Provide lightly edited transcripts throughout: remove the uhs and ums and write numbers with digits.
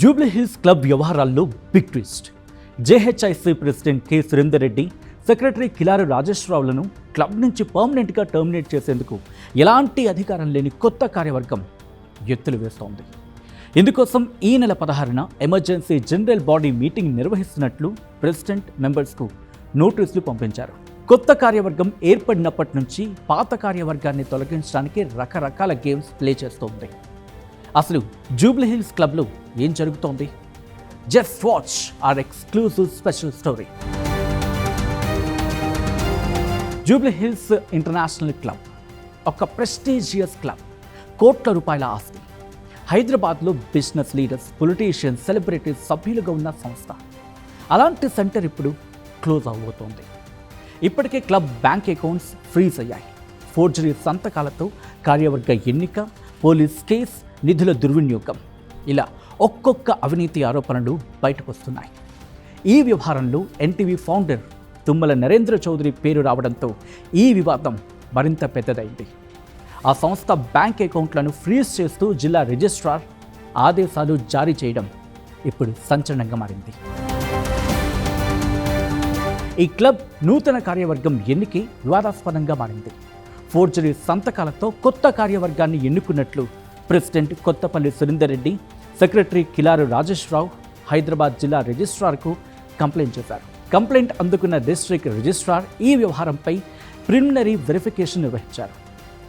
Jubilee Hills club వ్యవహారాల్లో big twist. JHIC president K Surender Reddy, secretary Kilaru రాజేశ్వరరావులను club నుంచి పర్మనెంట్గా టర్మినేట్ చేసేందుకు ఎలాంటి అధికారం లేని కొత్త కార్యవర్గం ఎత్తులు వేస్తోంది. ఇందుకోసం ఈ నెల 16న ఎమర్జెన్సీ జనరల్ బాడీ మీటింగ్ నిర్వహిస్తున్నట్లు ప్రెసిడెంట్ మెంబర్స్కు నోటీసులు పంపించారు. కొత్త కార్యవర్గం ఏర్పడినప్పటి నుంచి పాత కార్యవర్గాన్ని తొలగించడానికి రకరకాల గేమ్స్ ప్లే చేస్తోంది. అసలు జూబ్లీహిల్స్ క్లబ్లో ఏం జరుగుతోంది? Just watch our exclusive special story. Jubilee Hills international club ఒక ప్రెస్టీజియస్ క్లబ్, కోట్ల రూపాయల ఆస్తి. హైదరాబాద్లో బిజినెస్ లీడర్స్, పొలిటీషియన్స్, సెలబ్రిటీస్ సభ్యులుగా ఉన్న సంస్థ. అలాంటి సెంటర్ ఇప్పుడు క్లోజ్ అవబోతోంది. ఇప్పటికే క్లబ్ బ్యాంక్ అకౌంట్స్ ఫ్రీజ్ అయ్యాయి. ఫోర్జరీ సంతకాలతో కార్యవర్గ ఎన్నిక, పోలీస్ కేస్, నిధుల దుర్వినియోగం, ఇలా ఒక్కొక్క అవినీతి ఆరోపణలు బయటకు వస్తున్నాయి. ఈ వ్యవహారంలో ఎన్టీవీ ఫౌండర్ తుమ్మల నరేంద్ర చౌదరి పేరు రావడంతో ఈ వివాదం మరింత పెద్దదైంది. ఆ సంస్థ బ్యాంక్ అకౌంట్లను ఫ్రీజ్ చేస్తూ జిల్లా రిజిస్ట్రార్ ఆదేశాలు జారీ చేయడం ఇప్పుడు సంచలనంగా మారింది. ఈ క్లబ్ నూతన కార్యవర్గం ఎన్నికే వివాదాస్పదంగా మారింది. ఫోర్జరీ సంతకాలతో కొత్త కార్యవర్గాన్ని ఎన్నుకున్నట్లు ప్రెసిడెంట్ కొత్తపల్లి సురేందర్ రెడ్డి, సెక్రటరీ కిలారు రాజేశ్వరరావు హైదరాబాద్ జిల్లా రిజిస్ట్రార్కు కంప్లైంట్ చేశారు. కంప్లైంట్ అందుకున్న డిస్ట్రిక్ట్ రిజిస్ట్రార్ ఈ వ్యవహారంపై ప్రిలిమినరీ వెరిఫికేషన్ నిర్వహించారు.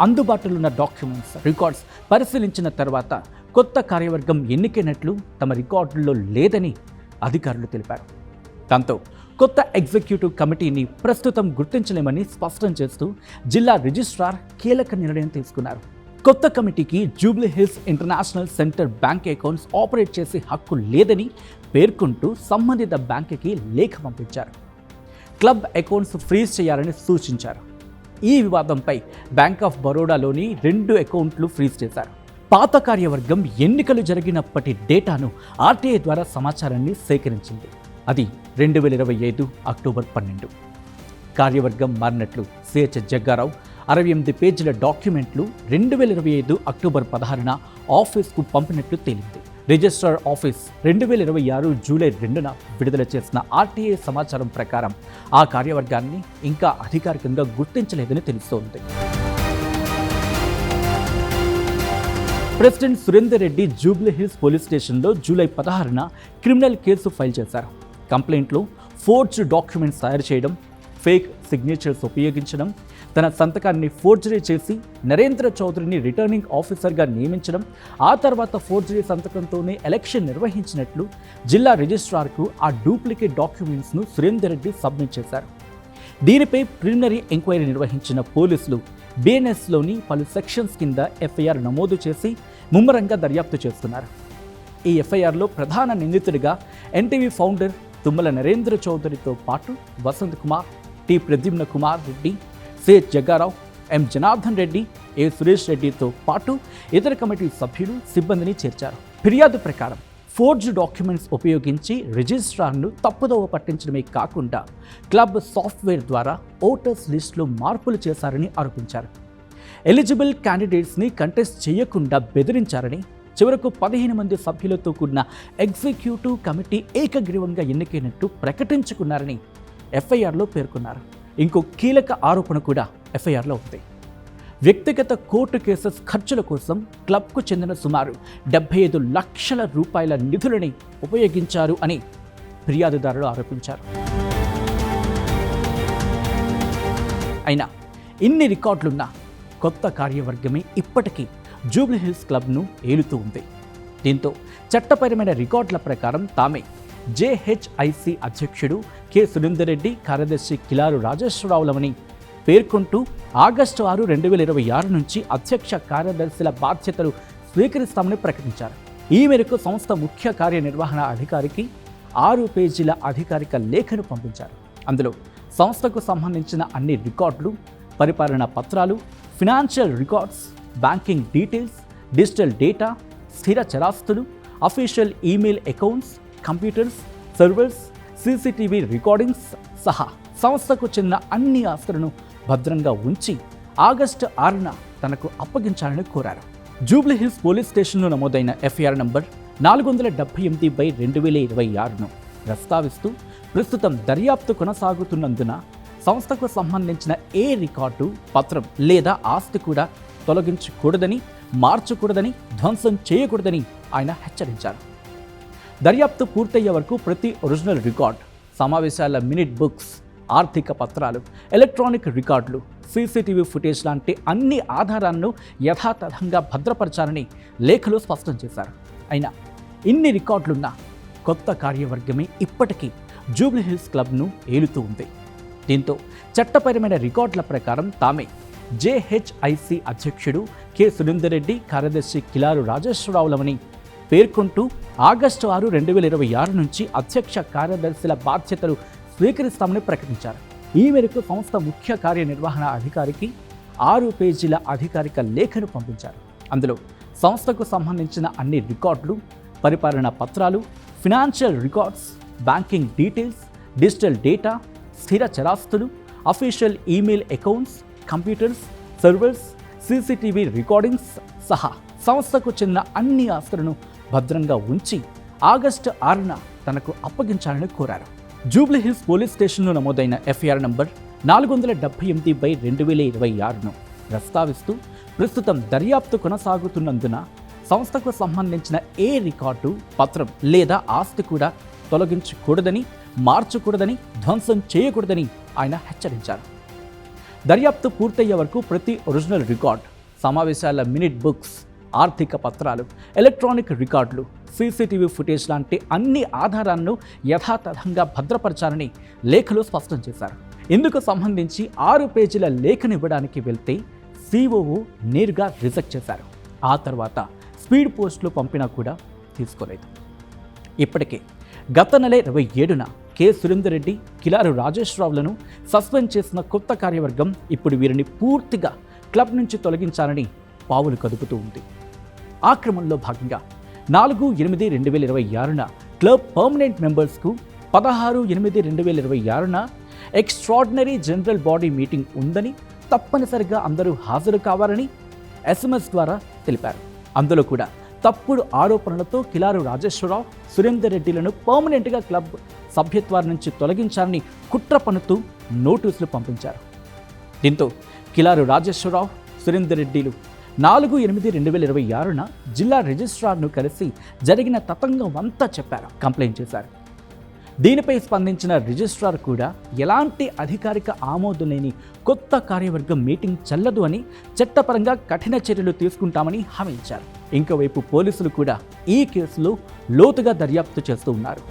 అందుబాటులో ఉన్న డాక్యుమెంట్స్, రికార్డ్స్ పరిశీలించిన తర్వాత కొత్త కార్యవర్గం ఎన్నికైనట్లు తమ రికార్డుల్లో లేదని అధికారులు తెలిపారు. దాంతో కొత్త ఎగ్జిక్యూటివ్ కమిటీని ప్రస్తుతం గుర్తించలేమని స్పష్టం చేస్తూ జిల్లా రిజిస్ట్రార్ కీలక నిర్ణయం తీసుకున్నారు. కొత్త కమిటీకి Jubilee Hills international centre bank accounts operate చేసే హక్కు లేదని పేర్కొంటూ సంబంధిత బ్యాంకుకి లేఖ పంపించారు. క్లబ్ అకౌంట్స్ ఫ్రీజ్ చేయాలని సూచించారు. ఈ వివాదంపై బ్యాంక్ ఆఫ్ బరోడాలోని 2 అకౌంట్లు ఫ్రీజ్ చేశారు. పాత కార్యవర్గం ఎన్నికలు జరిగినప్పటి డేటాను ఆర్టీఐ ద్వారా సమాచారాన్ని సేకరించింది. అది 2025 అక్టోబర్ 12. కార్యవర్గం మారినట్లు సిహెచ్ జగ్గారావు 68 పేజీల డాక్యుమెంట్లు 2025 అక్టోబర్ 16న ఆఫీస్కు పంపినట్లు తేలింది. రిజిస్ట్రార్ ఆఫీస్ 2026 జూలై 2న విడుదల చేసిన ఆర్టీఐ సమాచారం ప్రకారం ఆ కార్యవర్గాన్ని ఇంకా అధికారికంగా గుర్తించలేదని తెలుస్తోంది. ప్రెసిడెంట్ సురేందర్ రెడ్డి జూబ్లీహిల్స్ పోలీస్ స్టేషన్లో జూలై 16న క్రిమినల్ కేసు ఫైల్ చేశారు. కంప్లైంట్లో ఫోర్జ్డ్ డాక్యుమెంట్స్ తయారు చేయడం, ఫేక్ సిగ్నేచర్స్ ఉపయోగించడం, తన సంతకాన్ని ఫోర్జరీ చేసి నరేంద్ర చౌదరిని రిటర్నింగ్ ఆఫీసర్గా నియమించడం, ఆ తర్వాత ఫోర్జరీ సంతకంతోనే ఎలక్షన్ నిర్వహించినట్లు జిల్లా రిజిస్ట్రార్కు ఆ డూప్లికేట్ డాక్యుమెంట్స్ను సురేందర్ రెడ్డి సబ్మిట్ చేశారు. దీనిపై ప్రిలిమినరీ ఎంక్వైరీ నిర్వహించిన పోలీసులు బిఎన్ఎస్లోని పలు సెక్షన్స్ కింద ఎఫ్ఐఆర్ నమోదు చేసి ముమ్మరంగా దర్యాప్తు చేస్తున్నారు. ఈ ఎఫ్ఐఆర్లో ప్రధాన నిందితుడిగా ఎన్టీవీ ఫౌండర్ తుమ్మల నరేంద్ర చౌదరితో పాటు వసంత్ కుమార్, టి ప్రద్యుమ్న కుమార్ రెడ్డి, సిహెచ్ జగ్గారావు, ఎం జనార్దన్ రెడ్డి, ఏ సురేష్ రెడ్డితో పాటు ఇతర కమిటీ సభ్యులు, సిబ్బందిని చేర్చారు. ఫిర్యాదు ప్రకారం ఫోర్జ్ డాక్యుమెంట్స్ ఉపయోగించి రిజిస్ట్రార్ను తప్పుదోవ పట్టించడమే కాకుండా క్లబ్ సాఫ్ట్వేర్ ద్వారా ఓటర్స్ లిస్టులో మార్పులు చేశారని ఆరోపించారు. ఎలిజిబుల్ క్యాండిడేట్స్ని కంటెస్ట్ చేయకుండా బెదిరించారని, చివరకు 15 మంది సభ్యులతో కూడిన ఎగ్జిక్యూటివ్ కమిటీ ఏకగ్రీవంగా ఎన్నికైనట్టు ప్రకటించుకున్నారని ఎఫ్ఐఆర్లో పేర్కొన్నారు. ఇంకో కీలక ఆరోపణ కూడా ఎఫ్ఐఆర్లో ఉంది. వ్యక్తిగత కోర్టు కేసెస్ ఖర్చుల కోసం క్లబ్కు చెందిన సుమారు 75 లక్షల రూపాయల నిధులని ఉపయోగించారు అని ఫిర్యాదుదారులు ఆరోపించారు. అయినా ఇన్ని రికార్డులున్న కొత్త కార్యవర్గమే ఇప్పటికీ జూబ్లీహిల్స్ క్లబ్ను ఏలుతూ ఉంది. దీంతో చట్టపరమైన రికార్డుల ప్రకారం తామే జేహెచ్ఐసి అధ్యక్షుడు కె సురేందర్ రెడ్డి, కార్యదర్శి కిలారు రాజేశ్వరరావులమని పేర్కొంటూ ఆగస్టు 6, 2026 నుంచి అధ్యక్ష కార్యదర్శుల బాధ్యతలు స్వీకరిస్తామని ప్రకటించారు. ఈ మేరకు సంస్థ ముఖ్య కార్యనిర్వహణ అధికారికి 6 పేజీల అధికారిక లేఖను పంపించారు. అందులో సంస్థకు సంబంధించిన అన్ని రికార్డులు, పరిపాలనా పత్రాలు, financial records, banking details, digital data, స్థిర చరాస్తులు, official email accounts, computers, servers, CCTV recordings సహా సంస్థకు చెందిన అన్ని ఆస్తులను భద్రంగా ఉంచి ఆగస్టు 6న తనకు అప్పగించాలని కోరారు. జూబ్లీహిల్స్ పోలీస్ స్టేషన్లో నమోదైన ఎఫ్ఐఆర్ నంబర్ 478/2026ను ప్రస్తావిస్తూ ప్రస్తుతం దర్యాప్తు కొనసాగుతున్నందున సంస్థకు సంబంధించిన ఏ రికార్డు, పత్రం లేదా ఆస్తి కూడా తొలగించకూడదని, మార్చకూడదని, ధ్వంసం చేయకూడదని ఆయన హెచ్చరించారు. దర్యాప్తు పూర్తయ్యే వరకు ప్రతి ఒరిజినల్ రికార్డ్, సమావేశాల మినిట్ బుక్స్, ఆర్థిక పత్రాలు, ఎలక్ట్రానిక్ రికార్డులు, సీసీటీవీ ఫుటేజ్ లాంటి అన్ని ఆధారాలను యథాతథంగా భద్రపరచాలని లేఖలో స్పష్టం చేశారు. అయినా ఇన్ని రికార్డులున్న కొత్త కార్యవర్గమే ఇప్పటికీ జూబ్లీహిల్స్ క్లబ్ను ఏలుతూ ఉంది. దీంతో చట్టపరమైన రికార్డుల ప్రకారం తామే జేహెచ్ఐసి అధ్యక్షుడు కె సురేందర్ రెడ్డి, కార్యదర్శి కిలారు రాజేశ్వరరావులమని పేర్కొంటూ ఆగస్టు 6, 2026 నుంచి అధ్యక్ష కార్యదర్శుల బాధ్యతలు స్వీకరిస్తామని ప్రకటించారు. ఈ మేరకు సంస్థ ముఖ్య కార్యనిర్వహణ అధికారికి 6 పేజీల అధికారిక లేఖను పంపించారు. అందులో సంస్థకు సంబంధించిన అన్ని రికార్డులు, పరిపాలనా పత్రాలు, financial records, banking details, digital data, స్థిర చరాస్తులు, official email accounts, computers, servers, CCTV recordings సహా సంస్థకు చెందిన అన్ని ఆస్తులను భద్రంగా ఉంచి ఆగస్టు 6న తనకు అప్పగించాలని కోరారు. జూబ్లీహిల్స్ పోలీస్ స్టేషన్లో నమోదైన ఎఫ్ఐఆర్ నంబర్ 478/2026ను ప్రస్తావిస్తూ ప్రస్తుతం దర్యాప్తు కొనసాగుతున్నందున సంస్థకు సంబంధించిన ఏ రికార్డు, పత్రం లేదా ఆస్తి కూడా తొలగించకూడదని, మార్చకూడదని, ధ్వంసం చేయకూడదని ఆయన హెచ్చరించారు. దర్యాప్తు పూర్తయ్యే వరకు ప్రతి ఒరిజినల్ రికార్డ్, సమావేశాల మినిట్ బుక్స్, ఆర్థిక పత్రాలు, ఎలక్ట్రానిక్ రికార్డులు, సీసీటీవీ ఫుటేజ్ లాంటి అన్ని ఆధారాలను యథాతథంగా భద్రపరచాలని లేఖలో స్పష్టం చేశారు. ఇందుకు సంబంధించి 6 పేజీల లేఖనివ్వడానికి వెళ్తే సిఓఓ నేరుగా రిజెక్ట్ చేశారు. ఆ తర్వాత స్పీడ్ పోస్టులు పంపినా కూడా తీసుకోలేదు. ఇప్పటికే గత నెల 27న కె సురేందర్ రెడ్డి, కిలారు రాజేశ్వరరావులను సస్పెండ్ చేసిన కొత్త కార్యవర్గం ఇప్పుడు వీరిని పూర్తిగా క్లబ్ నుంచి తొలగించాలని పావులు కదుపుతూ ఉంది. ఆ క్రమంలో భాగంగా 4/8/2026న క్లబ్ పర్మనెంట్ మెంబర్స్కు 16/8/2026న ఎక్స్ట్రాడినరీ జనరల్ బాడీ మీటింగ్ ఉందని, తప్పనిసరిగా అందరూ హాజరు కావాలని SMS ద్వారా తెలిపారు. అందులో కూడా తప్పుడు ఆరోపణలతో కిలారు రాజేశ్వరరావు, సురేందర్ రెడ్డిలను పర్మనెంట్గా క్లబ్ సభ్యత్వాల నుంచి తొలగించాలని కుట్ర పన్నుతూ నోటీసులు పంపించారు. దీంతో కిలారు రాజేశ్వరరావు, సురేందర్ రెడ్డిలు 4/8/2026న జిల్లా రిజిస్ట్రార్ను కలిసి జరిగిన తతంగం అంతా చెప్పారు, కంప్లైంట్ చేశారు. దీనిపై స్పందించిన రిజిస్ట్రార్ కూడా ఎలాంటి అధికారిక ఆమోదం లేని కొత్త కార్యవర్గం మీటింగ్ చెల్లదు అని, చట్టపరంగా కఠిన చర్యలు తీసుకుంటామని హామీ ఇచ్చారు. ఇంకోవైపు పోలీసులు కూడా ఈ కేసులో లోతుగా దర్యాప్తు చేస్తూ ఉన్నారు.